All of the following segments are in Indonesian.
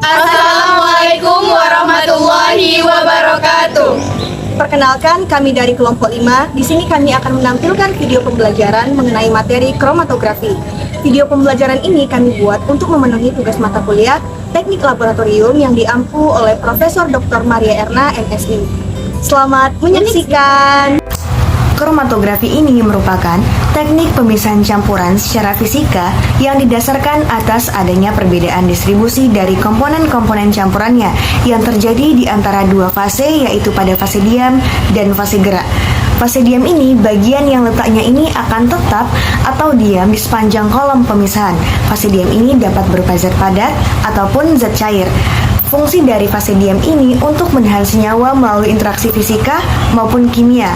Assalamualaikum warahmatullahi wabarakatuh. Perkenalkan, kami dari kelompok 5. Di sini kami akan menampilkan video pembelajaran mengenai materi kromatografi. Video pembelajaran ini kami buat untuk memenuhi tugas mata kuliah Teknik Laboratorium yang diampu oleh Profesor Dr. Maria Erna, MSI. Selamat menyaksikan. Kromatografi ini merupakan teknik pemisahan campuran secara fisika yang didasarkan atas adanya perbedaan distribusi dari komponen-komponen campurannya yang terjadi di antara dua fase, yaitu pada fase diam dan fase gerak. Fase diam ini bagian yang letaknya ini akan tetap atau diam di sepanjang kolom pemisahan. Fase diam ini dapat berupa zat padat ataupun zat cair. Fungsi dari fase diam ini untuk menahan senyawa melalui interaksi fisika maupun kimia.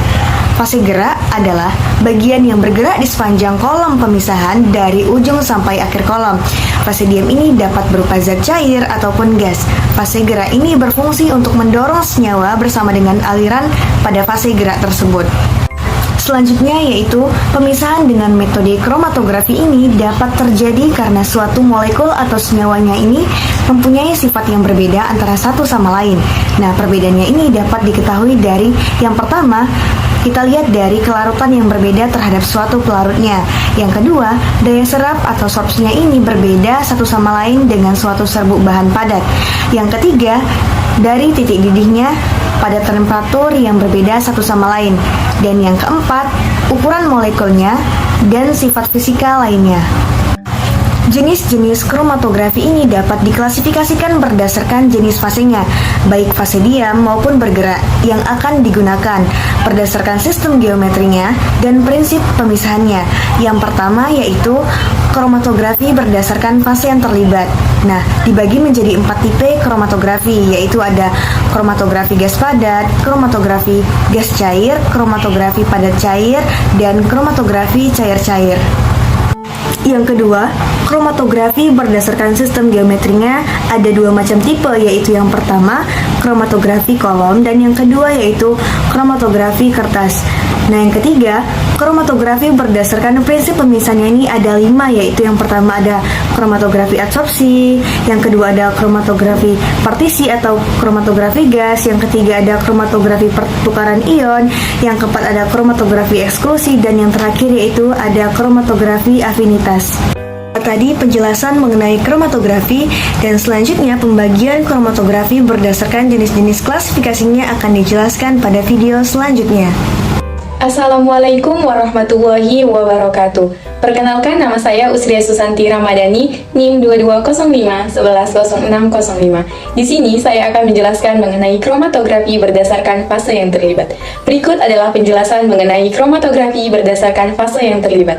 Fase gerak adalah bagian yang bergerak di sepanjang kolom pemisahan dari ujung sampai akhir kolom. Fase diam ini dapat berupa zat cair ataupun gas. Fase gerak ini berfungsi untuk mendorong senyawa bersama dengan aliran pada fase gerak tersebut. Selanjutnya yaitu pemisahan dengan metode kromatografi ini dapat terjadi karena suatu molekul atau senyawanya ini mempunyai sifat yang berbeda antara satu sama lain. Nah, perbedaannya ini dapat diketahui dari yang pertama, kita lihat dari kelarutan yang berbeda terhadap suatu pelarutnya. Yang kedua, daya serap atau sorpsinya ini berbeda satu sama lain dengan suatu serbuk bahan padat. Yang ketiga, dari titik didihnya pada temperatur yang berbeda satu sama lain. Dan yang keempat, ukuran molekulnya dan sifat fisika lainnya. Jenis-jenis kromatografi ini dapat diklasifikasikan berdasarkan jenis fasenya, baik fase diam maupun bergerak yang akan digunakan, berdasarkan sistem geometrinya dan prinsip pemisahannya. Yang pertama yaitu kromatografi berdasarkan fase yang terlibat. Nah, dibagi menjadi 4 tipe kromatografi, yaitu ada kromatografi gas padat, kromatografi gas cair, kromatografi padat cair, dan kromatografi cair-cair. Yang kedua, kromatografi berdasarkan sistem geometrinya ada 2 macam tipe, yaitu yang pertama kromatografi kolom dan yang kedua yaitu kromatografi kertas. Nah, yang ketiga, kromatografi berdasarkan prinsip pemisahannya ini ada 5, yaitu yang pertama ada kromatografi adsorpsi, yang kedua ada kromatografi partisi atau kromatografi gas, yang ketiga ada kromatografi pertukaran ion, yang keempat ada kromatografi eksklusi, dan yang terakhir yaitu ada kromatografi afinitas. Tadi penjelasan mengenai kromatografi, dan selanjutnya pembagian kromatografi berdasarkan jenis-jenis klasifikasinya akan dijelaskan pada video selanjutnya. Assalamualaikum warahmatullahi wabarakatuh. Perkenalkan, nama saya Usria Susanti Ramadhani, NIM 2205-110605. Di sini saya akan menjelaskan mengenai kromatografi berdasarkan fase yang terlibat. Berikut adalah penjelasan mengenai kromatografi berdasarkan fase yang terlibat.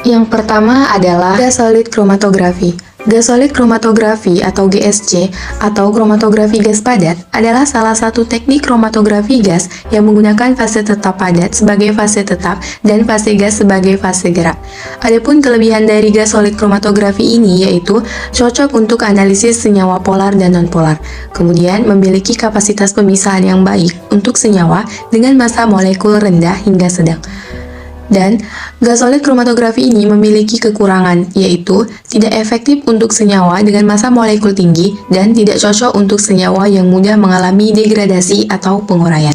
Yang pertama adalah gas solid kromatografi. Gas solid kromatografi atau GSC atau kromatografi gas padat adalah salah satu teknik kromatografi gas yang menggunakan fase tetap padat sebagai fase tetap dan fase gas sebagai fase gerak. Adapun kelebihan dari gas solid kromatografi ini yaitu cocok untuk analisis senyawa polar dan nonpolar. Kemudian memiliki kapasitas pemisahan yang baik untuk senyawa dengan massa molekul rendah hingga sedang. Dan gas solid kromatografi ini memiliki kekurangan, yaitu tidak efektif untuk senyawa dengan massa molekul tinggi dan tidak cocok untuk senyawa yang mudah mengalami degradasi atau penguraian.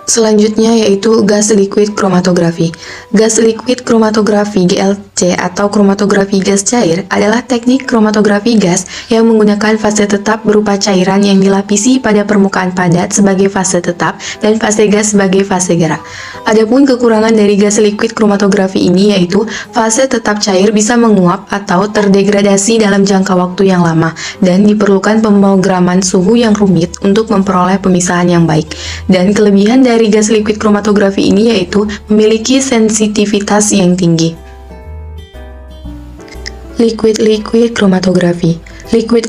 Selanjutnya yaitu gas liquid kromatografi. Gas liquid kromatografi GLC atau kromatografi gas cair adalah teknik kromatografi gas yang menggunakan fase tetap berupa cairan yang dilapisi pada permukaan padat sebagai fase tetap dan fase gas sebagai fase gerak. Adapun kekurangan dari gas liquid kromatografi ini yaitu fase tetap cair bisa menguap atau terdegradasi dalam jangka waktu yang lama dan diperlukan pemrograman suhu yang rumit untuk memperoleh pemisahan yang baik. Dan kelebihan dari gas liquid kromatografi ini yaitu memiliki sensitivitas yang tinggi. Liquid kromatografi. Liquid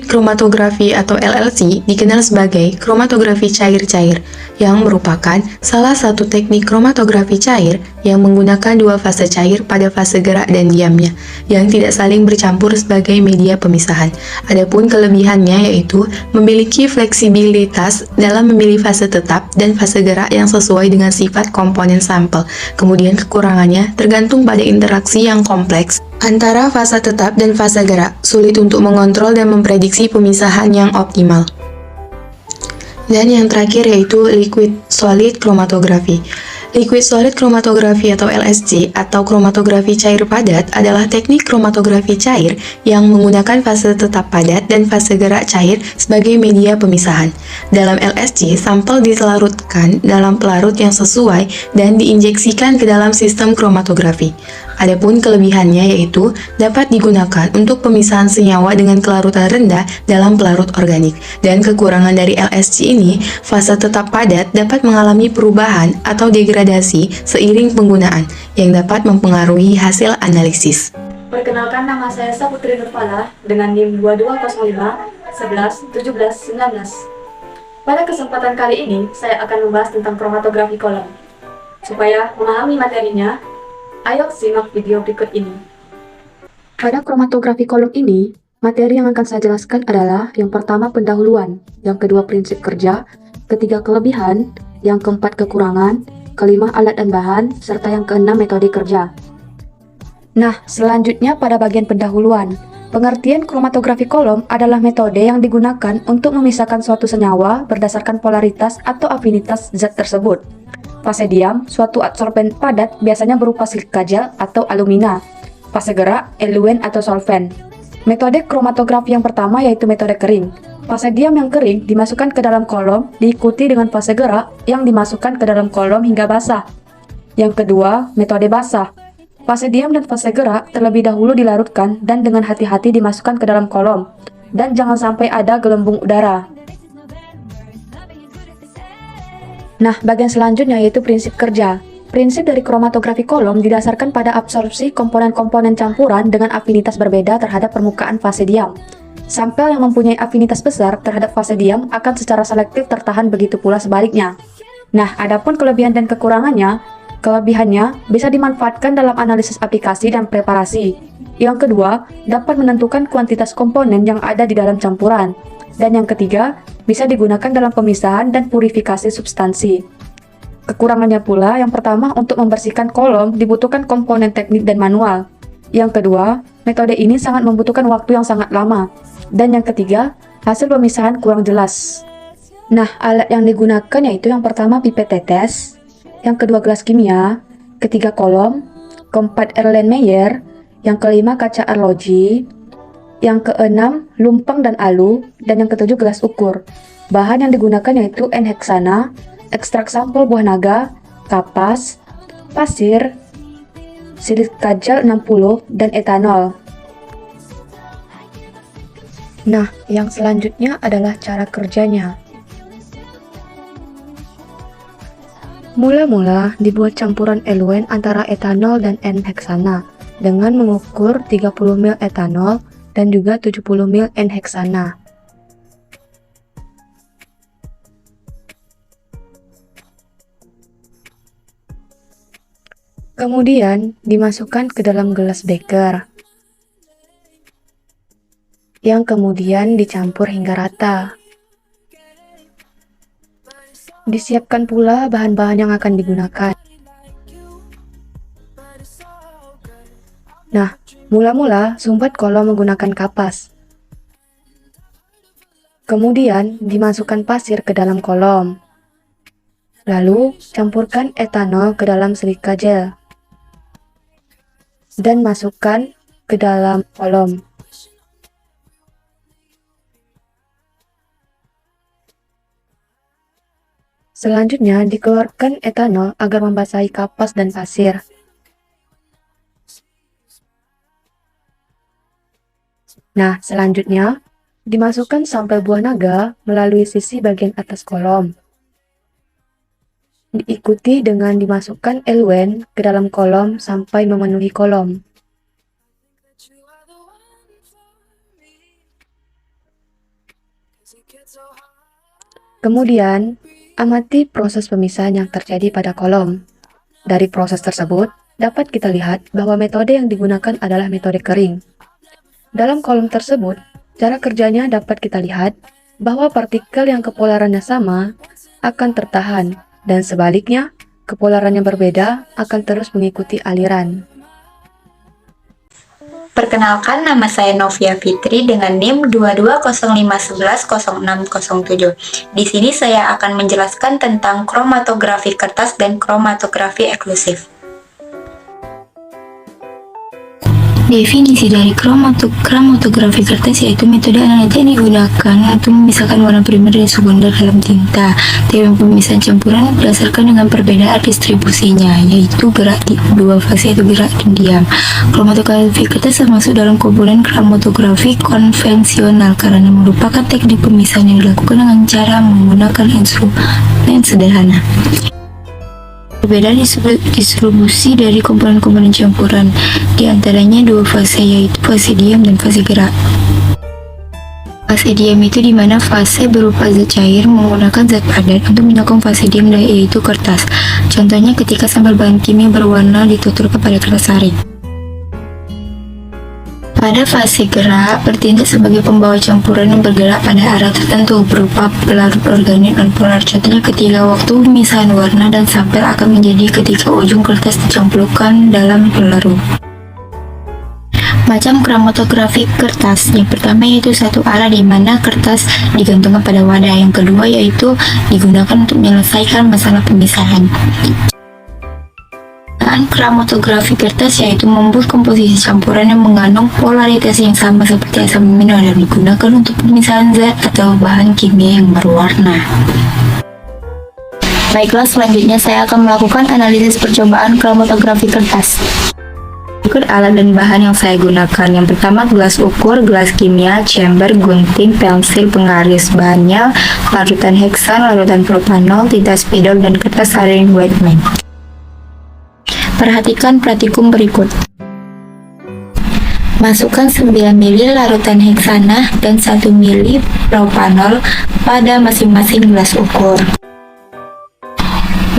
kromatografi atau LLC dikenal sebagai kromatografi cair-cair yang merupakan salah satu teknik kromatografi cair yang menggunakan dua fase cair pada fase gerak dan diamnya yang tidak saling bercampur sebagai media pemisahan. Adapun kelebihannya yaitu memiliki fleksibilitas dalam memilih fase tetap dan fase gerak yang sesuai dengan sifat komponen sampel. Kemudian kekurangannya tergantung pada interaksi yang kompleks Antara fase tetap dan fase gerak, sulit untuk mengontrol dan memprediksi pemisahan yang optimal. Dan yang terakhir yaitu liquid solid chromatography. Liquid solid chromatography atau LSC atau kromatografi cair padat adalah teknik kromatografi cair yang menggunakan fase tetap padat dan fase gerak cair sebagai media pemisahan. Dalam LSC, sampel dilarutkan dalam pelarut yang sesuai dan diinjeksikan ke dalam sistem kromatografi. Adapun kelebihannya yaitu dapat digunakan untuk pemisahan senyawa dengan kelarutan rendah dalam pelarut organik. Dan kekurangan dari LSC ini, fase tetap padat dapat mengalami perubahan atau degradasi seiring penggunaan yang dapat mempengaruhi hasil analisis. Perkenalkan, nama saya Saputri Nurfala dengan NIM 2205 11 17 19. Pada kesempatan kali ini, saya akan membahas tentang kromatografi kolom. Supaya memahami materinya, ayo simak video berikut ini. Pada kromatografi kolom ini, materi yang akan saya jelaskan adalah yang pertama pendahuluan, yang kedua prinsip kerja, ketiga kelebihan, yang keempat kekurangan, kelima alat dan bahan, serta yang keenam metode kerja. Nah, selanjutnya pada bagian pendahuluan. Pengertian kromatografi kolom adalah metode yang digunakan untuk memisahkan suatu senyawa berdasarkan polaritas atau afinitas zat tersebut. Fase diam, suatu adsorben padat biasanya berupa silika gel atau alumina. Fase gerak, eluen atau solvent. Metode kromatografi yang pertama yaitu metode kering. Fase diam yang kering dimasukkan ke dalam kolom, diikuti dengan fase gerak yang dimasukkan ke dalam kolom hingga basah. Yang kedua, metode basah. Fase diam dan fase gerak terlebih dahulu dilarutkan dan dengan hati-hati dimasukkan ke dalam kolom, dan jangan sampai ada gelembung udara. Nah, bagian selanjutnya yaitu prinsip kerja. Prinsip dari kromatografi kolom didasarkan pada absorpsi komponen-komponen campuran dengan afinitas berbeda terhadap permukaan fase diam. Sampel yang mempunyai afinitas besar terhadap fase diam akan secara selektif tertahan, begitu pula sebaliknya. Nah, adapun kelebihan dan kekurangannya, kelebihannya bisa dimanfaatkan dalam analisis aplikasi dan preparasi. Yang kedua, dapat menentukan kuantitas komponen yang ada di dalam campuran. Dan yang ketiga, bisa digunakan dalam pemisahan dan purifikasi substansi. Kekurangannya pula, yang pertama, untuk membersihkan kolom dibutuhkan komponen teknik dan manual. Yang kedua, metode ini sangat membutuhkan waktu yang sangat lama. Dan yang ketiga, hasil pemisahan kurang jelas. Nah, alat yang digunakan yaitu yang pertama pipet tetes, yang kedua gelas kimia, ketiga kolom, keempat Erlenmeyer, yang kelima kaca arloji, yang keenam lumpang dan alu, dan yang ketujuh gelas ukur. Bahan yang digunakan yaitu N-heksana, ekstrak sampel buah naga, kapas, pasir, silika gel 60, dan etanol. Nah, yang selanjutnya adalah cara kerjanya. Mula-mula dibuat campuran eluen antara etanol dan N-heksana dengan mengukur 30 ml etanol dan juga 70 ml N-heksana. Kemudian dimasukkan ke dalam gelas beker, yang kemudian dicampur hingga rata. Disiapkan pula bahan-bahan yang akan digunakan. Nah, mula-mula sumbat kolom menggunakan kapas. Kemudian dimasukkan pasir ke dalam kolom. Lalu campurkan etanol ke dalam silika gel. Dan masukkan ke dalam kolom. Selanjutnya, dikeluarkan etanol agar membasahi kapas dan pasir. Nah, selanjutnya, dimasukkan sampel buah naga melalui sisi bagian atas kolom. Diikuti dengan dimasukkan eluen ke dalam kolom sampai memenuhi kolom. Kemudian, amati proses pemisahan yang terjadi pada kolom. Dari proses tersebut, dapat kita lihat bahwa metode yang digunakan adalah metode kering. Dalam kolom tersebut, cara kerjanya dapat kita lihat bahwa partikel yang kepolarannya sama akan tertahan, dan sebaliknya, kepolarannya berbeda akan terus mengikuti aliran. Perkenalkan, nama saya Novia Fitri dengan NIM 2205110607. Di sini saya akan menjelaskan tentang kromatografi kertas dan kromatografi eksklusif. Definisi dari kromatografi kertas yaitu metode analitik yang digunakan untuk memisahkan warna primer dan sekunder dalam tinta. Teori pemisahan campuran berdasarkan dengan perbedaan distribusinya, yaitu gerak di dua fase yaitu gerak dan diam. Kromatografi kertas termasuk dalam komponen kromatografi konvensional karena merupakan teknik pemisahan yang dilakukan dengan cara menggunakan instrumen sederhana. Perbedaan distribusi dari komponen-komponen campuran, di antaranya dua fase yaitu fase diam dan fase gerak. Fase diam itu dimana fase berupa zat cair menggunakan zat padat untuk menyokong fase diam yaitu kertas. Contohnya ketika sampel bahan kimia berwarna dituturkan pada kertas saring. Pada fase gerak, bertindak sebagai pembawa campuran yang bergerak pada arah tertentu berupa pelarut organik dan polar. Contohnya ketika waktu pemisahan warna dan sampel akan menjadi ketika ujung kertas dicampurkan dalam pelarut. Macam kromatografi kertas, yang pertama yaitu satu arah di mana kertas digantungkan pada wadah. Yang kedua yaitu digunakan untuk menyelesaikan masalah pemisahan. Kromatografi kertas yaitu membuat komposisi campuran yang mengandung polaritas yang sama seperti asam amino dan digunakan untuk pemisahan zat atau bahan kimia yang berwarna. Baiklah, selanjutnya saya akan melakukan analisis percobaan kromatografi kertas. Berikut alat dan bahan yang saya gunakan. Yang pertama, gelas ukur, gelas kimia, chamber, gunting, pensil, penggaris. Bahannya larutan heksan, larutan propanol, tinta spidol, dan kertas saring Whitman. Perhatikan praktikum berikut. Masukkan 9 ml larutan heksana dan 1 ml propanol pada masing-masing gelas ukur.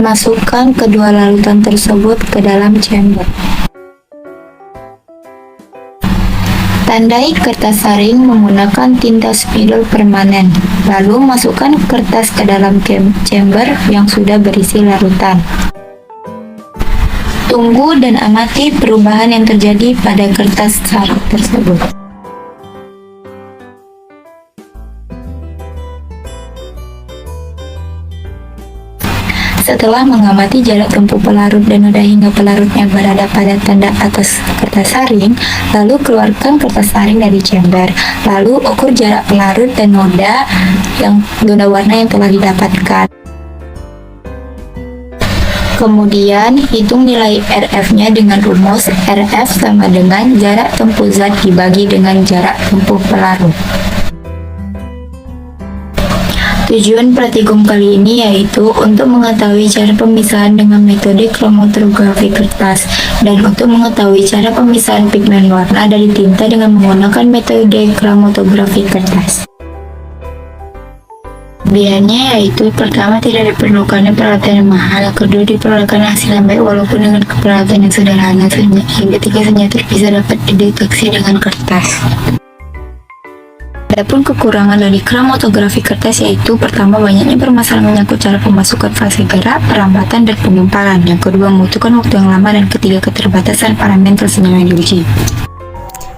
Masukkan kedua larutan tersebut ke dalam chamber. Tandai kertas saring menggunakan tinta spidol permanen. Lalu masukkan kertas ke dalam chamber yang sudah berisi larutan. Tunggu dan amati perubahan yang terjadi pada kertas saring tersebut. Setelah mengamati jarak tempuh pelarut dan noda hingga pelarutnya berada pada tanda atas kertas saring, lalu keluarkan kertas saring dari chamber. Lalu ukur jarak pelarut dan noda warna yang telah didapatkan. Kemudian, hitung nilai RF-nya dengan rumus RF sama dengan jarak tempuh zat dibagi dengan jarak tempuh pelarut. Tujuan praktikum kali ini yaitu untuk mengetahui cara pemisahan dengan metode kromatografi kertas dan untuk mengetahui cara pemisahan pigmen warna dari tinta dengan menggunakan metode kromatografi kertas. Kelebihannya yaitu pertama, tidak diperlukan peralatan yang mahal, kedua diperlukan hasil yang baik walaupun dengan peralatan yang sederhana, yang ketiga senjata bisa dapat dideteksi dengan kertas. Adapun kekurangan dari kromatografi kertas yaitu pertama, banyaknya permasalahan menyangkut cara pemasukan fase gerak, perambatan, dan pengempalan. Yang kedua, membutuhkan waktu yang lama, dan ketiga, keterbatasan parameter sinyal yang diuji.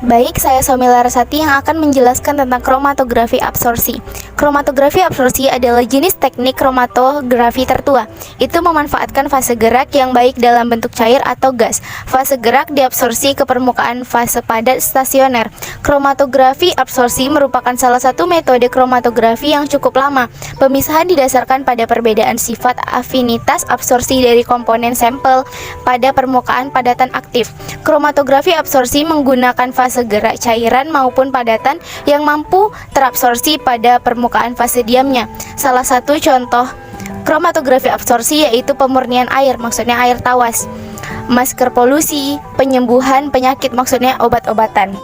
Baik, saya Somi Larasati yang akan menjelaskan tentang kromatografi absorpsi. Kromatografi absorpsi adalah jenis teknik kromatografi tertua. Itu memanfaatkan fase gerak yang baik dalam bentuk cair atau gas. Fase gerak diabsorpsi ke permukaan fase padat stasioner. Kromatografi absorpsi merupakan salah satu metode kromatografi yang cukup lama. Pemisahan didasarkan pada perbedaan sifat afinitas absorpsi dari komponen sampel pada permukaan padatan aktif. Kromatografi absorpsi menggunakan fase gerak cairan maupun padatan yang mampu terabsorpsi pada permukaan fase diamnya. Salah satu contoh kromatografi absorpsi yaitu pemurnian air, maksudnya air tawas, masker polusi, penyembuhan penyakit, maksudnya obat-obatan.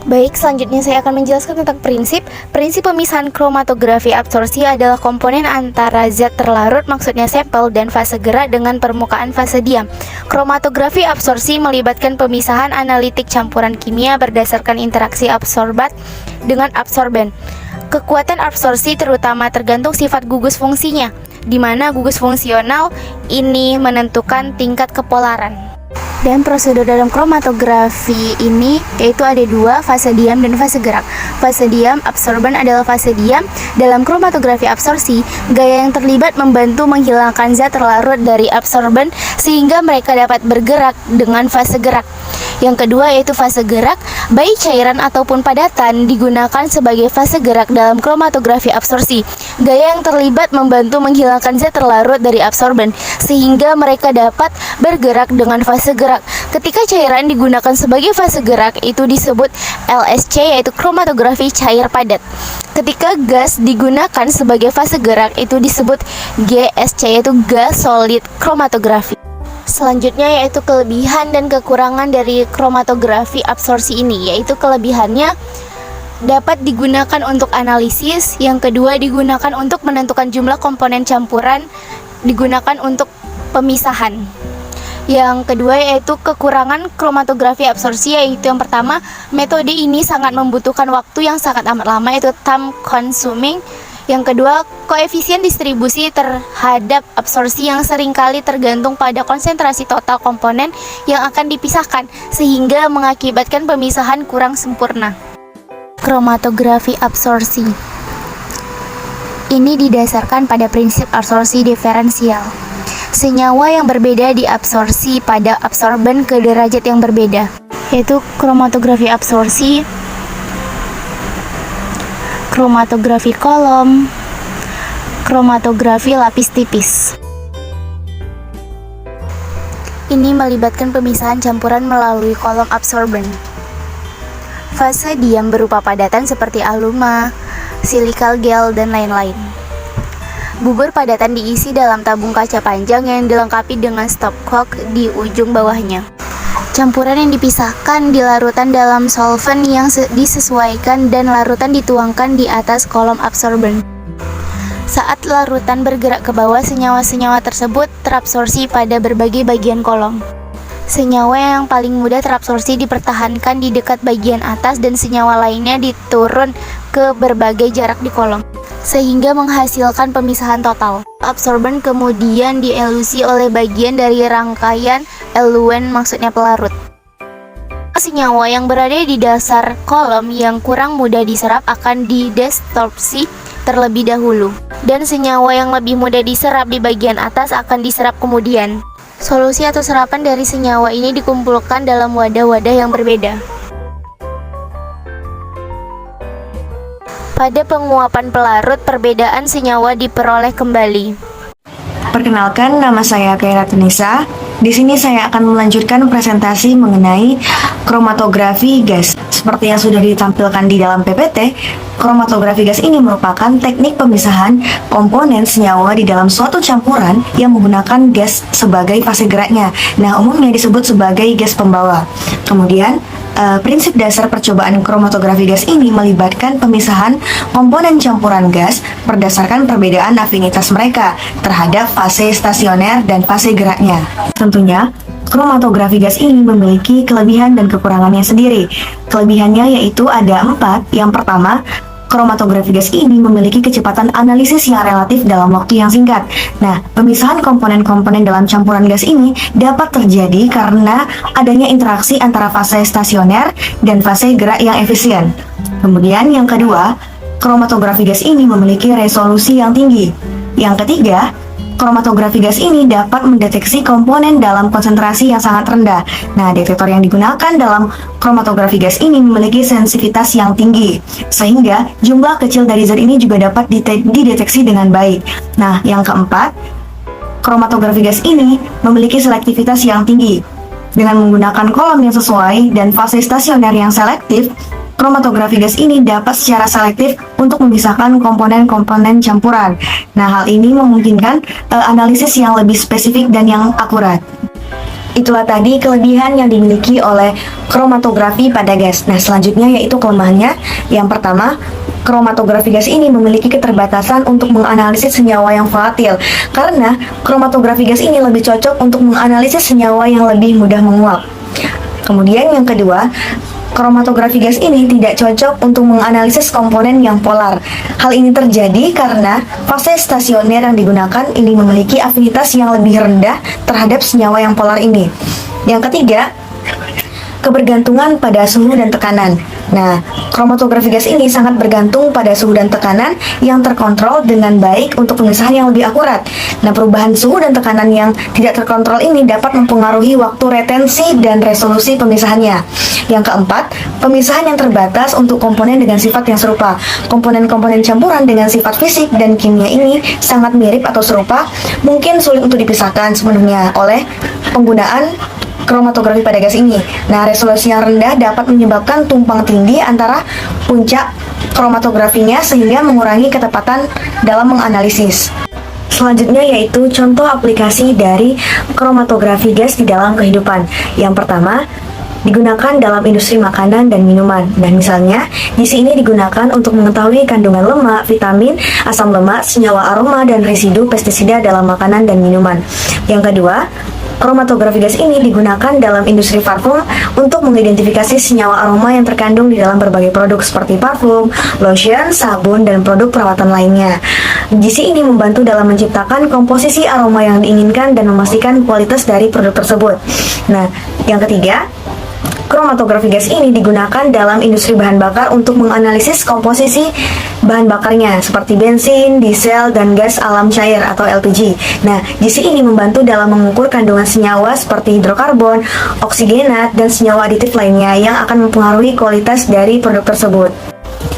Baik, selanjutnya saya akan menjelaskan tentang prinsip pemisahan kromatografi absorpsi adalah komponen antara zat terlarut, maksudnya sampel, dan fase gerak dengan permukaan fase diam. Kromatografi absorpsi melibatkan pemisahan analitik campuran kimia berdasarkan interaksi absorbat dengan absorben. Kekuatan absorpsi terutama tergantung sifat gugus fungsinya, di mana gugus fungsional ini menentukan tingkat kepolaran. Dan prosedur dalam kromatografi ini yaitu ada dua, fase diam dan fase gerak. Fase diam, absorban adalah fase diam. Dalam kromatografi absorpsi, gaya yang terlibat membantu menghilangkan zat terlarut dari absorban sehingga mereka dapat bergerak dengan fase gerak. Yang kedua yaitu fase gerak, baik cairan ataupun padatan digunakan sebagai fase gerak dalam kromatografi absorpsi. Gaya yang terlibat membantu menghilangkan zat terlarut dari absorban sehingga mereka dapat bergerak dengan fase gerak. Ketika cairan digunakan sebagai fase gerak itu disebut LSC yaitu kromatografi cair padat. Ketika gas digunakan sebagai fase gerak itu disebut GSC yaitu gas solid kromatografi. Selanjutnya yaitu kelebihan dan kekurangan dari kromatografi absorpsi ini, yaitu kelebihannya dapat digunakan untuk analisis, yang kedua digunakan untuk menentukan jumlah komponen campuran, digunakan untuk pemisahan. Yang kedua yaitu kekurangan kromatografi absorpsi, yaitu yang pertama, metode ini sangat membutuhkan waktu yang sangat amat lama, yaitu time consuming. Yang kedua, koefisien distribusi terhadap absorpsi yang seringkali tergantung pada konsentrasi total komponen yang akan dipisahkan, sehingga mengakibatkan pemisahan kurang sempurna. Kromatografi absorpsi ini didasarkan pada prinsip absorpsi diferensial. Senyawa yang berbeda diabsorpsi pada absorban ke derajat yang berbeda, yaitu kromatografi absorpsi, kromatografi kolom, kromatografi lapis tipis. Ini melibatkan pemisahan campuran melalui kolom absorban. Fase diam berupa padatan seperti aluma, silikal gel, dan lain-lain. Bubur padatan diisi dalam tabung kaca panjang yang dilengkapi dengan stopcock di ujung bawahnya. Campuran yang dipisahkan di larutan dalam solvent yang disesuaikan dan larutan dituangkan di atas kolom absorban. Saat larutan bergerak ke bawah, senyawa-senyawa tersebut terabsorpsi pada berbagai bagian kolom. Senyawa yang paling mudah terabsorpsi dipertahankan di dekat bagian atas dan senyawa lainnya diturun ke berbagai jarak di kolom, sehingga menghasilkan pemisahan total. Absorban kemudian dielusi oleh bagian dari rangkaian eluen, maksudnya pelarut. Senyawa yang berada di dasar kolom yang kurang mudah diserap akan didestorpsi terlebih dahulu, dan senyawa yang lebih mudah diserap di bagian atas akan diserap kemudian. Solusi atau serapan dari senyawa ini dikumpulkan dalam wadah-wadah yang berbeda. Pada penguapan pelarut, perbedaan senyawa diperoleh kembali. Perkenalkan, nama saya Kaira Tunisa. Di sini saya akan melanjutkan presentasi mengenai kromatografi gas. Seperti yang sudah ditampilkan di dalam PPT, kromatografi gas ini merupakan teknik pemisahan komponen senyawa di dalam suatu campuran yang menggunakan gas sebagai fase geraknya. Nah, umumnya disebut sebagai gas pembawa. Kemudian, prinsip dasar percobaan kromatografi gas ini melibatkan pemisahan komponen campuran gas berdasarkan perbedaan afinitas mereka terhadap fase stasioner dan fase geraknya. Tentunya, kromatografi gas ini memiliki kelebihan dan kekurangannya sendiri. Kelebihannya yaitu ada 4. Yang pertama, kromatografi gas ini memiliki kecepatan analisis yang relatif dalam waktu yang singkat. Nah, pemisahan komponen-komponen dalam campuran gas ini dapat terjadi karena adanya interaksi antara fase stasioner dan fase gerak yang efisien. Kemudian yang kedua, kromatografi gas ini memiliki resolusi yang tinggi. Yang ketiga, kromatografi gas ini dapat mendeteksi komponen dalam konsentrasi yang sangat rendah. Nah, detektor yang digunakan dalam kromatografi gas ini memiliki sensitivitas yang tinggi, sehingga jumlah kecil dari zat ini juga dapat dideteksi dengan baik. Nah, yang keempat, kromatografi gas ini memiliki selektivitas yang tinggi. Dengan menggunakan kolom yang sesuai dan fase stasioner yang selektif, kromatografi gas ini dapat secara selektif untuk memisahkan komponen-komponen campuran. Nah, hal ini memungkinkan analisis yang lebih spesifik dan yang akurat. Itulah tadi kelebihan yang dimiliki oleh kromatografi pada gas. Nah, selanjutnya yaitu kelemahannya. Yang pertama, kromatografi gas ini memiliki keterbatasan untuk menganalisis senyawa yang volatil, karena kromatografi gas ini lebih cocok untuk menganalisis senyawa yang lebih mudah menguap. Kemudian yang kedua, kromatografi gas ini tidak cocok untuk menganalisis komponen yang polar. Hal ini terjadi karena fase stasioner yang digunakan ini memiliki afinitas yang lebih rendah terhadap senyawa yang polar ini. Yang ketiga, kebergantungan pada suhu dan tekanan. Nah, kromatografi gas ini sangat bergantung pada suhu dan tekanan yang terkontrol dengan baik untuk pemisahan yang lebih akurat. Nah, perubahan suhu dan tekanan yang tidak terkontrol ini dapat mempengaruhi waktu retensi dan resolusi pemisahannya. Yang keempat, pemisahan yang terbatas untuk komponen dengan sifat yang serupa. Komponen-komponen campuran dengan sifat fisik dan kimia ini sangat mirip atau serupa, mungkin sulit untuk dipisahkan sepenuhnya oleh penggunaan kromatografi pada gas ini. Nah, resolusi yang rendah dapat menyebabkan tumpang tindih antara puncak kromatografinya sehingga mengurangi ketepatan dalam menganalisis. Selanjutnya yaitu contoh aplikasi dari kromatografi gas di dalam kehidupan. Yang pertama, digunakan dalam industri makanan dan minuman. Nah, misalnya, GC ini digunakan untuk mengetahui kandungan lemak, vitamin, asam lemak, senyawa aroma, dan residu pestisida dalam makanan dan minuman. Yang kedua, kromatografi gas ini digunakan dalam industri parfum untuk mengidentifikasi senyawa aroma yang terkandung di dalam berbagai produk seperti parfum, lotion, sabun, dan produk perawatan lainnya. GC ini membantu dalam menciptakan komposisi aroma yang diinginkan dan memastikan kualitas dari produk tersebut. Nah, yang ketiga, kromatografi gas ini digunakan dalam industri bahan bakar untuk menganalisis komposisi bahan bakarnya seperti bensin, diesel, dan gas alam cair atau LPG. Nah, GC ini membantu dalam mengukur kandungan senyawa seperti hidrokarbon, oksigenat, dan senyawa aditif lainnya yang akan mempengaruhi kualitas dari produk tersebut.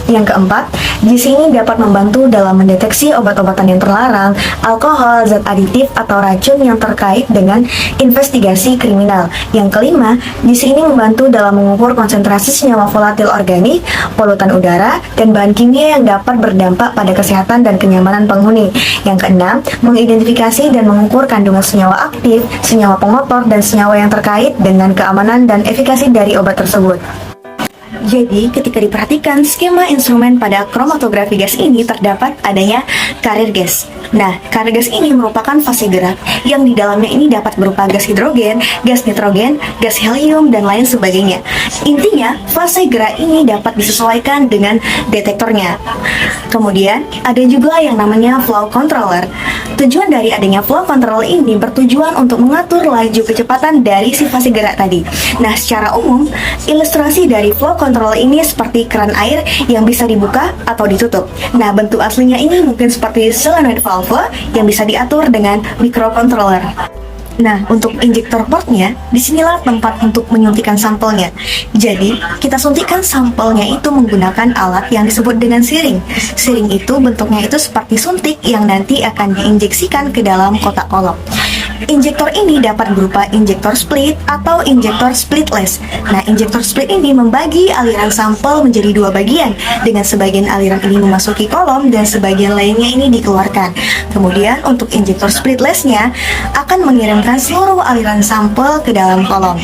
Yang keempat, GC ini dapat membantu dalam mendeteksi obat-obatan yang terlarang, alkohol, zat aditif, atau racun yang terkait dengan investigasi kriminal. Yang kelima, GC ini membantu dalam mengukur konsentrasi senyawa volatil organik, polutan udara, dan bahan kimia yang dapat berdampak pada kesehatan dan kenyamanan penghuni. Yang keenam, mengidentifikasi dan mengukur kandungan senyawa aktif, senyawa pengotor, dan senyawa yang terkait dengan keamanan dan efikasi dari obat tersebut. Jadi, ketika diperhatikan skema instrumen pada kromatografi gas ini terdapat adanya karir gas. Nah, karir gas ini merupakan fase gerak yang di dalamnya ini dapat berupa gas hidrogen, gas nitrogen, gas helium, dan lain sebagainya. Intinya, fase gerak ini dapat disesuaikan dengan detektornya. Kemudian, ada juga yang namanya flow controller. Tujuan dari adanya flow control ini bertujuan untuk mengatur laju kecepatan dari si fase gerak tadi. Nah, secara umum, ilustrasi dari flow control ini seperti keran air yang bisa dibuka atau ditutup. Nah, bentuk aslinya ini mungkin seperti solenoid valve yang bisa diatur dengan microcontroller. Nah, untuk injektor portnya, disinilah tempat untuk menyuntikkan sampelnya. Jadi, kita suntikkan sampelnya itu menggunakan alat yang disebut dengan siring. Siring itu bentuknya itu seperti suntik yang nanti akan diinjeksikan ke dalam kotak kolom. Injektor ini dapat berupa injektor split atau injektor splitless. Nah, injektor split ini membagi aliran sampel menjadi dua bagian, dengan sebagian aliran ini memasuki kolom dan sebagian lainnya ini dikeluarkan. Kemudian untuk injektor splitlessnya akan mengirimkan seluruh aliran sampel ke dalam kolom.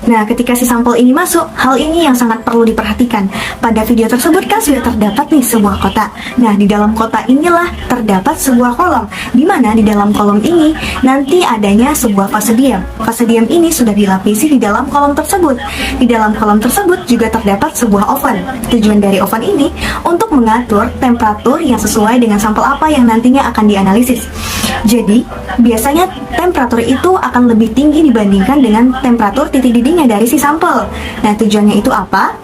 Nah, ketika si sampel ini masuk, hal ini yang sangat perlu diperhatikan. Pada video tersebut kan sudah terdapat nih sebuah kotak. Nah, di dalam kotak inilah terdapat sebuah kolom, di mana di dalam kolom ini nanti adanya sebuah fase diam. Fase diam ini sudah dilapisi di dalam kolom tersebut. Di dalam kolom tersebut juga terdapat sebuah oven. Tujuan dari oven ini untuk mengatur temperatur yang sesuai dengan sampel apa yang nantinya akan dianalisis. Jadi, biasanya temperatur itu akan lebih tinggi dibandingkan dengan temperatur titik didihnya dari si sampel. Nah, tujuannya itu apa?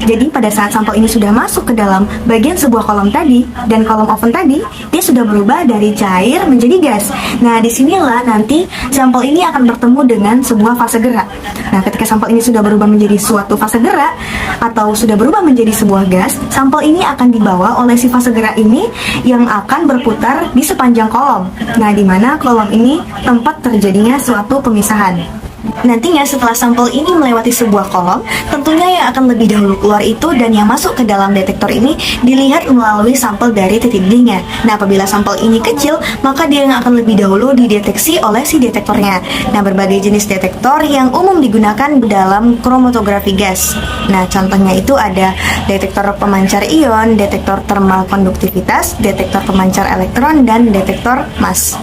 Jadi pada saat sampel ini sudah masuk ke dalam bagian sebuah kolom tadi dan kolom oven tadi, dia sudah berubah dari cair menjadi gas. Nah, disinilah nanti sampel ini akan bertemu dengan sebuah fase gerak. Nah, ketika sampel ini sudah berubah menjadi suatu fase gerak atau sudah berubah menjadi sebuah gas, sampel ini akan dibawa oleh si fase gerak ini yang akan berputar di sepanjang kolom. Nah, di mana kolom ini tempat terjadinya suatu pemisahan. Nantinya setelah sampel ini melewati sebuah kolom, tentunya yang akan lebih dahulu keluar itu dan yang masuk ke dalam detektor ini dilihat melalui sampel dari titik didihnya. Nah, apabila sampel ini kecil, maka dia yang akan lebih dahulu dideteksi oleh si detektornya. Nah, berbagai jenis detektor yang umum digunakan dalam kromatografi gas. Nah, contohnya itu ada detektor pemancar ion, detektor thermal konduktivitas, detektor pemancar elektron, dan detektor mass.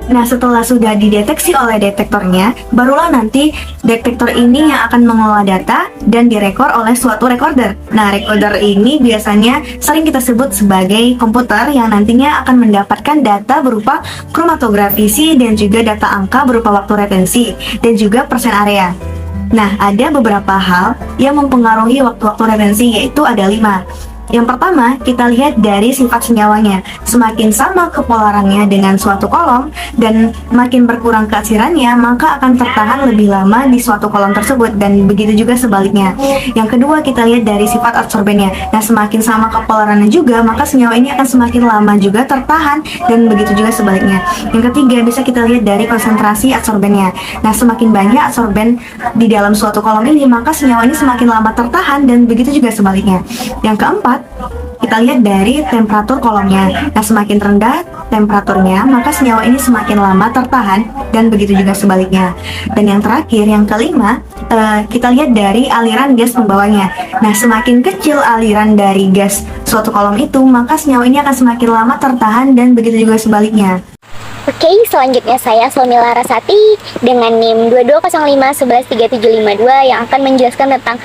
Nah, setelah sudah dideteksi oleh detektornya, barulah nanti detektor ini yang akan mengelola data dan direkor oleh suatu recorder. Nah, recorder ini biasanya sering kita sebut sebagai komputer yang nantinya akan mendapatkan data berupa kromatografisi dan juga data angka berupa waktu retensi dan juga persen area. Nah, ada beberapa hal yang mempengaruhi waktu-waktu retensi, yaitu ada 5. Yang pertama, kita lihat dari sifat senyawanya. Semakin sama kepolarannya dengan suatu kolom dan makin berkurang keaksirannya, maka akan tertahan lebih lama di suatu kolom tersebut, dan begitu juga sebaliknya. Yang kedua, kita lihat dari sifat absorbennya. Nah, semakin sama kepolarannya juga, maka senyawa ini akan semakin lama juga tertahan, dan begitu juga sebaliknya. Yang ketiga, bisa kita lihat dari konsentrasi absorbennya. Nah, semakin banyak absorben di dalam suatu kolom ini, maka senyawa ini semakin lama tertahan, dan begitu juga sebaliknya. Yang keempat, kita lihat dari temperatur kolomnya. Nah, semakin rendah temperaturnya, maka senyawa ini semakin lama tertahan, dan begitu juga sebaliknya. Dan yang terakhir, yang kelima, kita lihat dari aliran gas pembawanya. Nah, semakin kecil aliran dari gas suatu kolom itu, maka senyawa ini akan semakin lama tertahan, dan begitu juga sebaliknya. Oke, selanjutnya saya Solmi Larasati dengan NIM 2205113752 yang akan menjelaskan tentang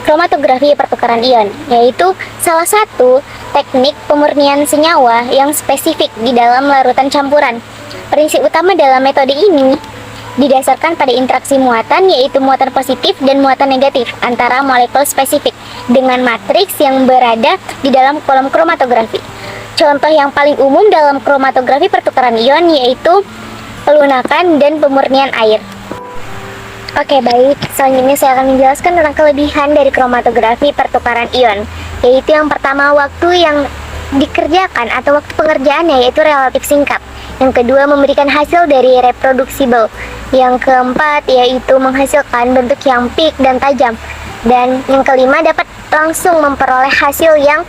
kromatografi pertukaran ion, yaitu salah satu teknik pemurnian senyawa yang spesifik di dalam larutan campuran. Prinsip utama dalam metode ini didasarkan pada interaksi muatan, yaitu muatan positif dan muatan negatif antara molekul spesifik dengan matriks yang berada di dalam kolom kromatografi. Contoh yang paling umum dalam kromatografi pertukaran ion yaitu pelunakan dan pemurnian air. Oke, baik. Selanjutnya saya akan menjelaskan tentang kelebihan dari kromatografi pertukaran ion, yaitu yang pertama, waktu yang dikerjakan atau waktu pengerjaannya yaitu relatif singkat. Yang kedua, memberikan hasil dari reproducible. Yang keempat, yaitu menghasilkan bentuk yang peak dan tajam. Dan yang kelima, dapat langsung memperoleh hasil yang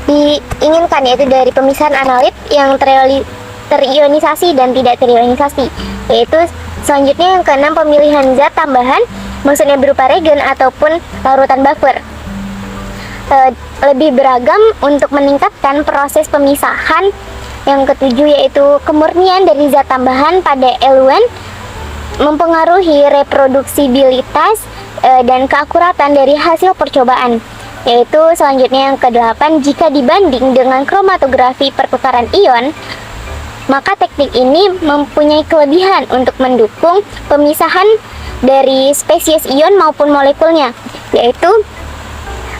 diinginkan, yaitu dari pemisahan analit yang terionisasi dan tidak terionisasi. Yaitu selanjutnya yang keenam, pemilihan zat tambahan, maksudnya berupa regen ataupun larutan buffer. Lebih beragam untuk meningkatkan proses pemisahan. Yang ketujuh yaitu kemurnian dari zat tambahan pada eluen, mempengaruhi reproduksibilitas dan keakuratan dari hasil percobaan. Yaitu selanjutnya yang kedelapan, jika dibanding dengan kromatografi pertukaran ion, maka teknik ini mempunyai kelebihan untuk mendukung pemisahan dari spesies ion maupun molekulnya, yaitu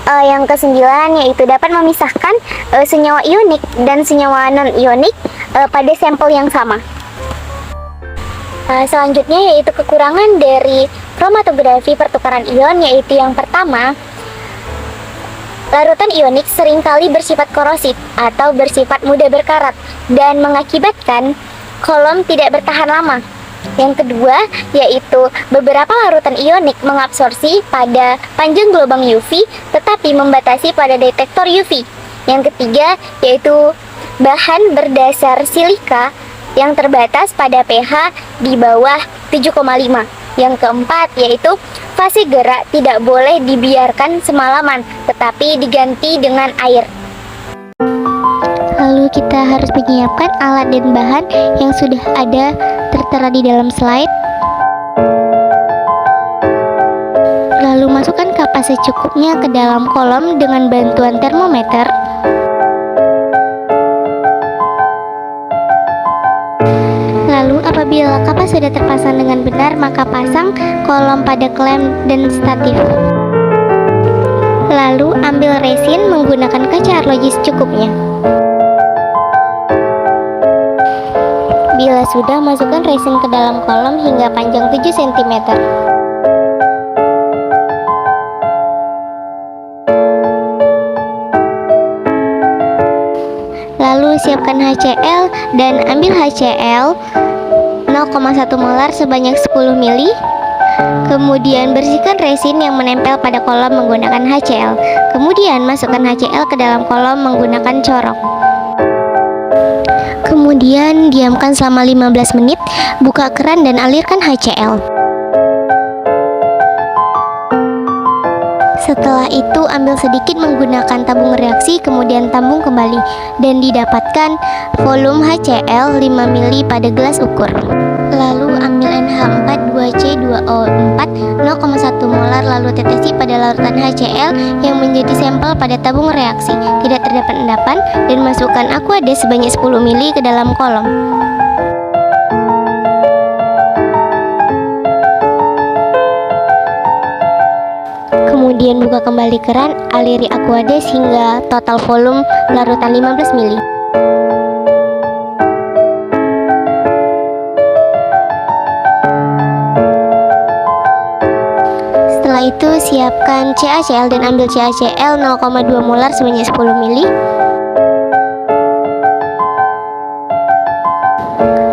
yang kesembilan yaitu dapat memisahkan senyawa ionik dan senyawa non-ionik pada sampel yang sama. Selanjutnya yaitu kekurangan dari kromatografi pertukaran ion, yaitu yang pertama, larutan ionik seringkali bersifat korosif atau bersifat mudah berkarat dan mengakibatkan kolom tidak bertahan lama. Yang kedua, yaitu beberapa larutan ionik mengabsorpsi pada panjang gelombang UV tetapi membatasi pada detektor UV. Yang ketiga, yaitu bahan berdasar silika yang terbatas pada pH di bawah 7,5. Yang keempat, yaitu fase gerak tidak boleh dibiarkan semalaman, tetapi diganti dengan air. Lalu kita harus menyiapkan alat dan bahan yang sudah ada tertera di dalam slide. Lalu masukkan kapas secukupnya ke dalam kolom dengan bantuan termometer. Lalu apabila kapas sudah terpasang dengan benar, maka pasang kolom pada klem dan statif. Lalu ambil resin menggunakan kaca arlogis secukupnya. Bila sudah, masukkan resin ke dalam kolom hingga panjang 7 cm. Lalu siapkan HCl dan ambil HCl 0,1 molar sebanyak 10 ml. Kemudian bersihkan resin yang menempel pada kolom menggunakan HCl. Kemudian masukkan HCl ke dalam kolom menggunakan corok. Kemudian diamkan selama 15 menit, buka keran dan alirkan HCl. Setelah itu ambil sedikit menggunakan tabung reaksi, kemudian tambung kembali dan didapatkan volume HCl 5 ml pada gelas ukur. Lalu ambil NH4 2C2O4 0,1 molar lalu tetesi pada larutan HCl yang menjadi sampel pada tabung reaksi. Tidak terdapat endapan dan masukkan aqua D sebanyak 10 ml ke dalam kolom. Kemudian buka kembali keran, aliri aqua D hingga total volume larutan 15 ml. Setelah itu siapkan CaCl dan ambil CaCl 0,2 molar sebanyak 10 ml.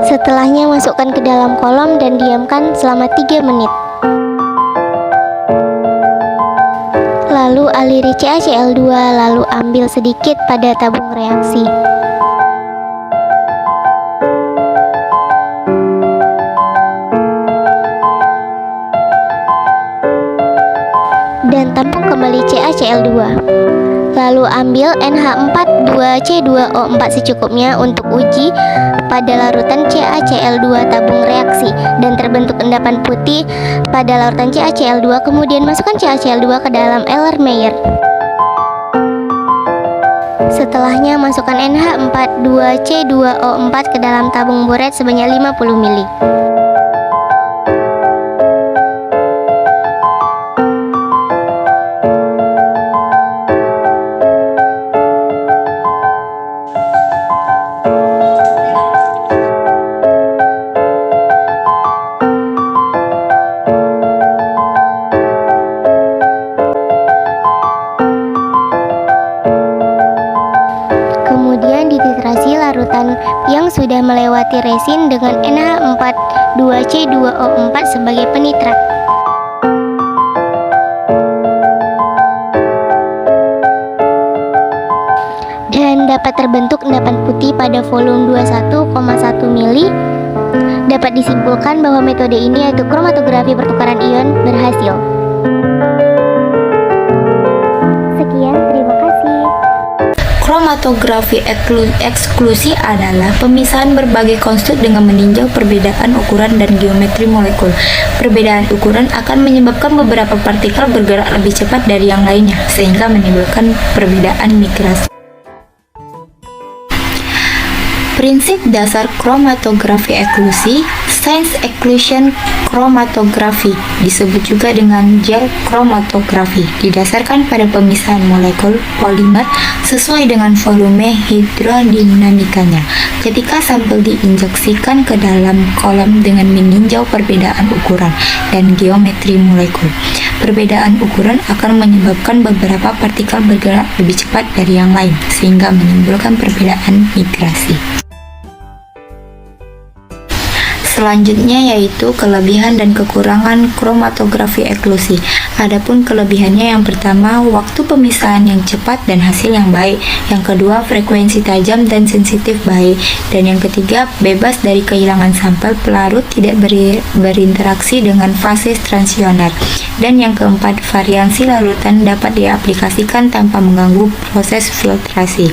Setelahnya masukkan ke dalam kolom dan diamkan selama 3 menit. Lalu aliri CaCl2 lalu ambil sedikit pada tabung reaksi. Dan tampung kembali CaCl2. Lalu ambil NH4 2C2O4 secukupnya untuk uji pada larutan CaCl2 tabung reaksi dan terbentuk endapan putih pada larutan CaCl2. Kemudian masukkan CaCl2 ke dalam Erlenmeyer. Setelahnya masukkan NH4 2C2O4 ke dalam tabung boret sebanyak 50 ml. Kemudian dititrasi larutan yang sudah melewati resin dengan NH4 2C2O4 sebagai penitrat. Dan dapat terbentuk endapan putih pada volume 21,1 ml. Dapat disimpulkan bahwa metode ini yaitu kromatografi pertukaran ion berhasil. Sekian, terima kasih. Kromatografi eksklusi adalah pemisahan berbagai konstruk dengan meninjau perbedaan ukuran dan geometri molekul. Perbedaan ukuran akan menyebabkan beberapa partikel bergerak lebih cepat dari yang lainnya, sehingga menimbulkan perbedaan migrasi. Prinsip dasar kromatografi eksklusi, Science Exclusion Chromatography, disebut juga dengan gel kromatografi, didasarkan pada pemisahan molekul polimer sesuai dengan volume hidrodinamikanya. Ketika sampel diinjeksikan ke dalam kolom dengan meninjau perbedaan ukuran dan geometri molekul, perbedaan ukuran akan menyebabkan beberapa partikel bergerak lebih cepat dari yang lain, sehingga menimbulkan perbedaan migrasi. Selanjutnya yaitu kelebihan dan kekurangan kromatografi eksklusi. Adapun kelebihannya, yang pertama, waktu pemisahan yang cepat dan hasil yang baik. Yang kedua, frekuensi tajam dan sensitif baik. Dan yang ketiga, bebas dari kehilangan sampel, pelarut tidak berinteraksi dengan fase transisioner. Dan yang keempat, variansi larutan dapat diaplikasikan tanpa mengganggu proses filtrasi.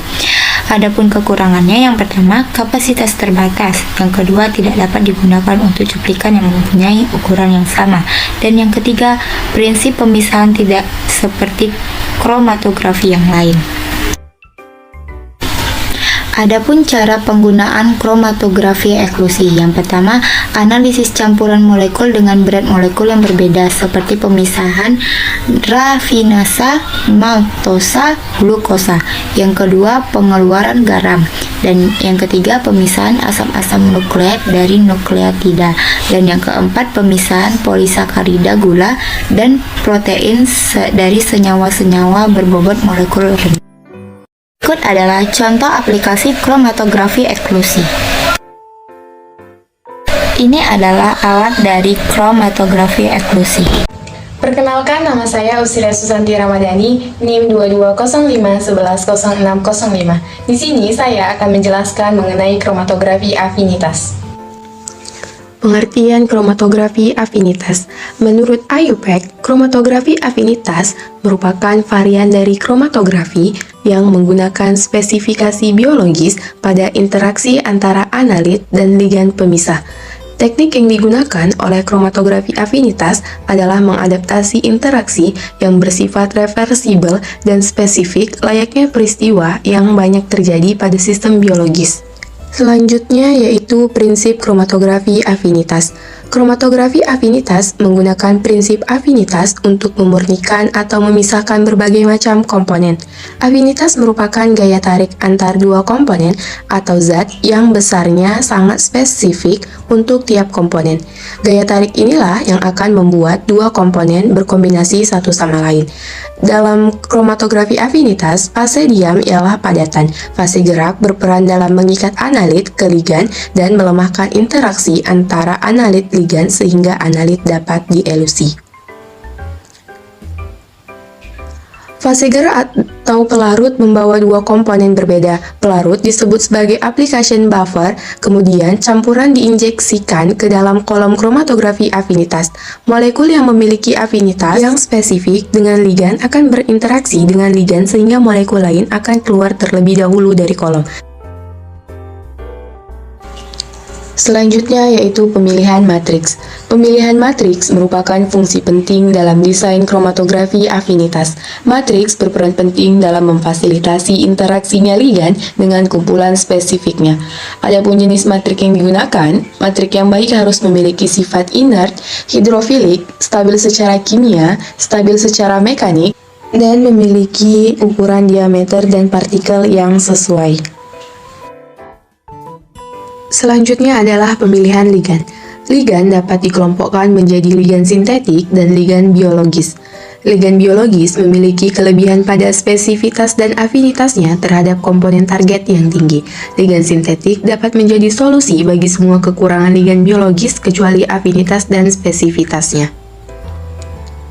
Adapun kekurangannya, yang pertama, kapasitas terbatas. Yang kedua, tidak dapat digunakan untuk cuplikan yang mempunyai ukuran yang sama. Dan yang ketiga, prinsip pemisahan tidak seperti kromatografi yang lain. Adapun cara penggunaan kromatografi eksklusi, yang pertama, analisis campuran molekul dengan berat molekul yang berbeda seperti pemisahan rafinasa, maltosa, glukosa. Yang kedua, pengeluaran garam. Dan yang ketiga, pemisahan asam-asam nukleat dari nukleotida. Dan yang keempat, pemisahan polisakarida gula dan protein dari senyawa-senyawa berbobot molekul rendah. Berikut adalah contoh aplikasi kromatografi eksklusi. Ini adalah alat dari kromatografi eksklusi. Perkenalkan, nama saya Usilia Susanti Ramadhani, NIM 2205110605. Di sini saya akan menjelaskan mengenai kromatografi afinitas. Pengertian kromatografi afinitas. Menurut IUPAC, kromatografi afinitas merupakan varian dari kromatografi yang menggunakan spesifikasi biologis pada interaksi antara analit dan ligan pemisah. Teknik yang digunakan oleh kromatografi afinitas adalah mengadaptasi interaksi yang bersifat reversibel dan spesifik layaknya peristiwa yang banyak terjadi pada sistem biologis. Selanjutnya yaitu prinsip kromatografi afinitas. Kromatografi afinitas menggunakan prinsip afinitas untuk memurnikan atau memisahkan berbagai macam komponen. Afinitas merupakan gaya tarik antar dua komponen atau zat yang besarnya sangat spesifik untuk tiap komponen. Gaya tarik inilah yang akan membuat dua komponen berkombinasi satu sama lain. Dalam kromatografi afinitas, fase diam ialah padatan. Fase gerak berperan dalam mengikat analit ke ligan dan melemahkan interaksi antara analit ligan sehingga analit dapat dielusi. Fase gerak atau pelarut membawa dua komponen berbeda. Pelarut disebut sebagai application buffer, kemudian campuran diinjeksikan ke dalam kolom kromatografi afinitas. Molekul yang memiliki afinitas yang spesifik dengan ligan akan berinteraksi dengan ligan sehingga molekul lain akan keluar terlebih dahulu dari kolom. Selanjutnya yaitu pemilihan matriks. Pemilihan matriks merupakan fungsi penting dalam desain kromatografi afinitas. Matriks berperan penting dalam memfasilitasi interaksinya ligan dengan kumpulan spesifiknya. Adapun jenis matrik yang digunakan, matrik yang baik harus memiliki sifat inert, hidrofilik, stabil secara kimia, stabil secara mekanik, dan memiliki ukuran diameter dan partikel yang sesuai. Selanjutnya adalah pemilihan ligan. Ligan dapat dikelompokkan menjadi ligan sintetik dan ligan biologis. Ligan biologis memiliki kelebihan pada spesifitas dan afinitasnya terhadap komponen target yang tinggi. Ligan sintetik dapat menjadi solusi bagi semua kekurangan ligan biologis kecuali afinitas dan spesifitasnya.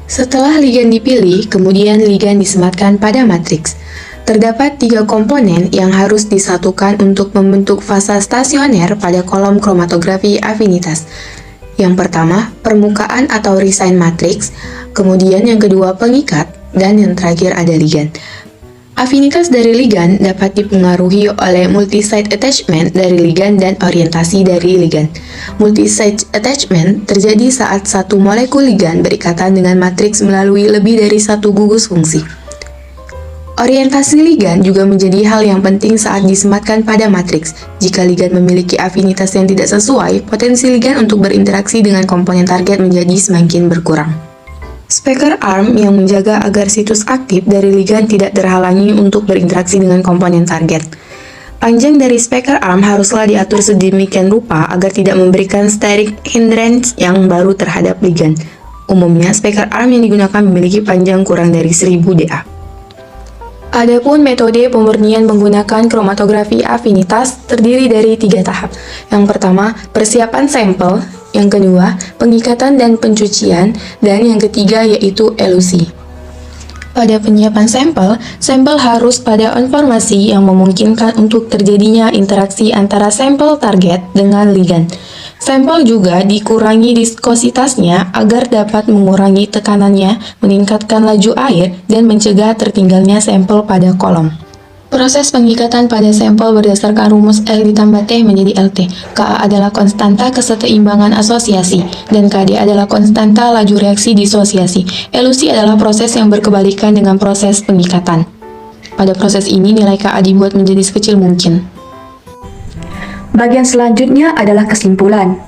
Setelah ligan dipilih, kemudian ligan disematkan pada matriks. Terdapat 3 komponen yang harus disatukan untuk membentuk fasa stasioner pada kolom kromatografi afinitas. Yang pertama, permukaan atau resign matrix, kemudian yang kedua pengikat, dan yang terakhir ada ligan. Afinitas dari ligan dapat dipengaruhi oleh multi-site attachment dari ligan dan orientasi dari ligan. Multi-site attachment terjadi saat satu molekul ligan berikatan dengan matriks melalui lebih dari satu gugus fungsi. Orientasi ligan juga menjadi hal yang penting saat disematkan pada matriks. Jika ligan memiliki afinitas yang tidak sesuai, potensi ligan untuk berinteraksi dengan komponen target menjadi semakin berkurang. Speaker arm yang menjaga agar situs aktif dari ligan tidak terhalangi untuk berinteraksi dengan komponen target. Panjang dari speaker arm haruslah diatur sedemikian rupa agar tidak memberikan steric hindrance yang baru terhadap ligan. Umumnya, speaker arm yang digunakan memiliki panjang kurang dari 1000 DA. Adapun metode pemurnian menggunakan kromatografi afinitas terdiri dari 3 tahap. Yang pertama, persiapan sampel, yang kedua, pengikatan dan pencucian, dan yang ketiga yaitu elusi. Pada penyiapan sampel, sampel harus pada informasi yang memungkinkan untuk terjadinya interaksi antara sampel target dengan ligan. Sampel juga dikurangi viskositasnya agar dapat mengurangi tekanannya, meningkatkan laju air, dan mencegah tertinggalnya sampel pada kolom. Proses pengikatan pada sampel berdasarkan rumus L ditambah T menjadi LT. Ka adalah konstanta keseimbangan asosiasi, dan Kd adalah konstanta laju reaksi disosiasi. Elusi adalah proses yang berkebalikan dengan proses pengikatan. Pada proses ini, nilai Ka dibuat menjadi sekecil mungkin. Bagian selanjutnya adalah kesimpulan.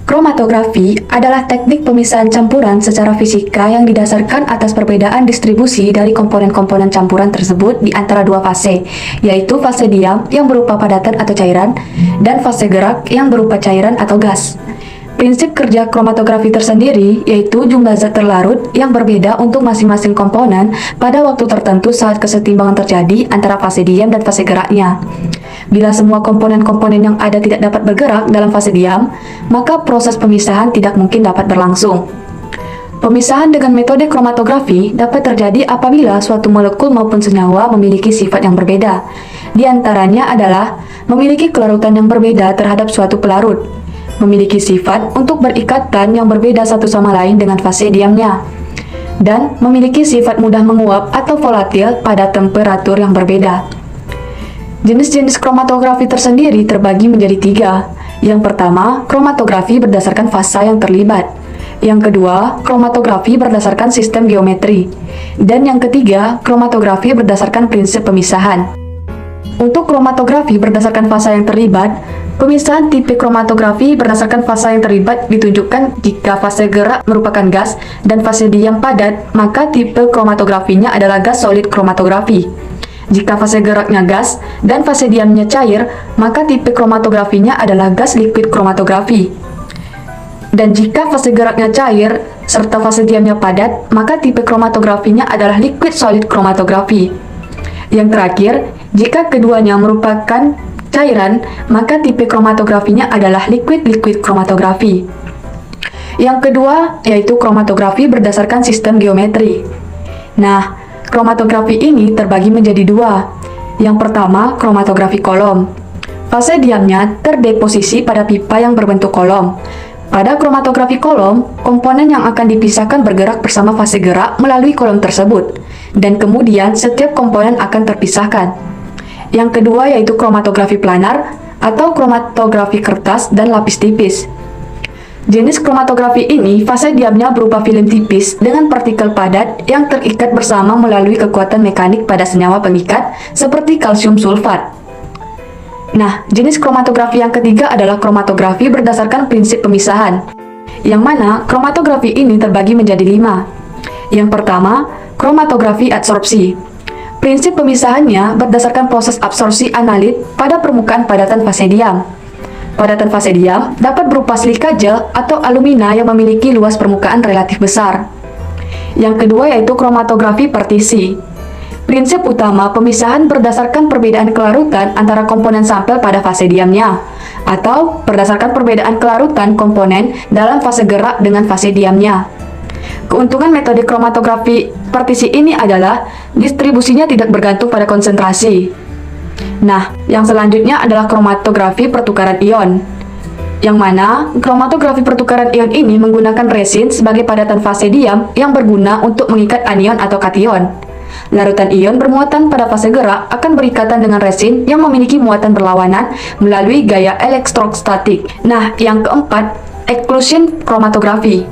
Kromatografi adalah teknik pemisahan campuran secara fisika yang didasarkan atas perbedaan distribusi dari komponen-komponen campuran tersebut di antara dua fase, yaitu fase diam yang berupa padatan atau cairan, dan fase gerak yang berupa cairan atau gas. Prinsip kerja kromatografi tersendiri yaitu jumlah zat terlarut yang berbeda untuk masing-masing komponen pada waktu tertentu saat kesetimbangan terjadi antara fase diam dan fase geraknya. Bila semua komponen-komponen yang ada tidak dapat bergerak dalam fase diam, maka proses pemisahan tidak mungkin dapat berlangsung. Pemisahan dengan metode kromatografi dapat terjadi apabila suatu molekul maupun senyawa memiliki sifat yang berbeda. Di antaranya adalah memiliki kelarutan yang berbeda terhadap suatu pelarut, memiliki sifat untuk berikatan yang berbeda satu sama lain dengan fase diamnya, dan memiliki sifat mudah menguap atau volatil pada temperatur yang berbeda. Jenis-jenis kromatografi tersendiri terbagi menjadi 3. Yang pertama, kromatografi berdasarkan fasa yang terlibat. Yang kedua, kromatografi berdasarkan sistem geometri. Dan yang ketiga, kromatografi berdasarkan prinsip pemisahan. Untuk kromatografi berdasarkan fasa yang terlibat, pemisahan tipe kromatografi berdasarkan fasa yang terlibat ditunjukkan jika fase gerak merupakan gas dan fase diam padat, maka tipe kromatografinya adalah gas solid kromatografi. Jika fase geraknya gas dan fase diamnya cair, maka tipe kromatografinya adalah gas liquid kromatografi. Dan jika fase geraknya cair serta fase diamnya padat, maka tipe kromatografinya adalah liquid solid kromatografi. Yang terakhir, jika keduanya merupakan cairan, maka tipe kromatografinya adalah liquid-liquid kromatografi. Yang kedua, yaitu kromatografi berdasarkan sistem geometri. Nah, kromatografi ini terbagi menjadi 2. Yang pertama, kromatografi kolom. Fase diamnya terdeposisi pada pipa yang berbentuk kolom. Pada kromatografi kolom, komponen yang akan dipisahkan bergerak bersama fase gerak melalui kolom tersebut, dan kemudian setiap komponen akan terpisahkan. Yang kedua yaitu kromatografi planar atau kromatografi kertas dan lapis tipis. Jenis kromatografi ini fase diamnya berupa film tipis dengan partikel padat yang terikat bersama melalui kekuatan mekanik pada senyawa pengikat seperti kalsium sulfat. Nah, jenis kromatografi yang ketiga adalah kromatografi berdasarkan prinsip pemisahan, yang mana kromatografi ini terbagi menjadi 5. Yang pertama, kromatografi adsorpsi. Prinsip pemisahannya berdasarkan proses absorpsi analit pada permukaan padatan fase diam. Padatan fase diam dapat berupa silika gel atau alumina yang memiliki luas permukaan relatif besar. Yang kedua yaitu kromatografi partisi. Prinsip utama pemisahan berdasarkan perbedaan kelarutan antara komponen sampel pada fase diamnya, atau berdasarkan perbedaan kelarutan komponen dalam fase gerak dengan fase diamnya. Keuntungan metode kromatografi partisi ini adalah distribusinya tidak bergantung pada konsentrasi. Nah, yang selanjutnya adalah kromatografi pertukaran ion, yang mana kromatografi pertukaran ion ini menggunakan resin sebagai padatan fase diam yang berguna untuk mengikat anion atau kation. Larutan ion bermuatan pada fase gerak akan berikatan dengan resin yang memiliki muatan berlawanan melalui gaya elektrostatik. Nah, yang keempat, exclusion kromatografi.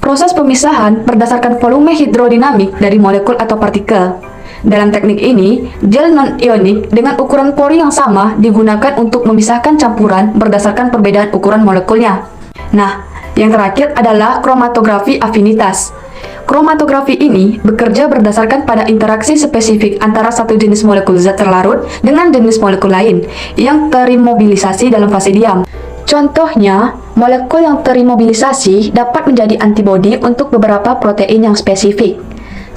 Proses pemisahan berdasarkan volume hidrodinamik dari molekul atau partikel. Dalam teknik ini, gel non-ionik dengan ukuran pori yang sama digunakan untuk memisahkan campuran berdasarkan perbedaan ukuran molekulnya. Nah, yang terakhir adalah kromatografi afinitas. Kromatografi ini bekerja berdasarkan pada interaksi spesifik antara satu jenis molekul zat terlarut dengan jenis molekul lain yang terimobilisasi dalam fase diam. Contohnya, molekul yang terimobilisasi dapat menjadi antibodi untuk beberapa protein yang spesifik.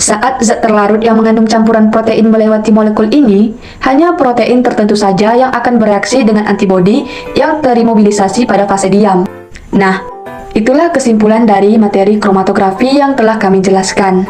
Saat zat terlarut yang mengandung campuran protein melewati molekul ini, hanya protein tertentu saja yang akan bereaksi dengan antibodi yang terimobilisasi pada fase diam. Nah, itulah kesimpulan dari materi kromatografi yang telah kami jelaskan.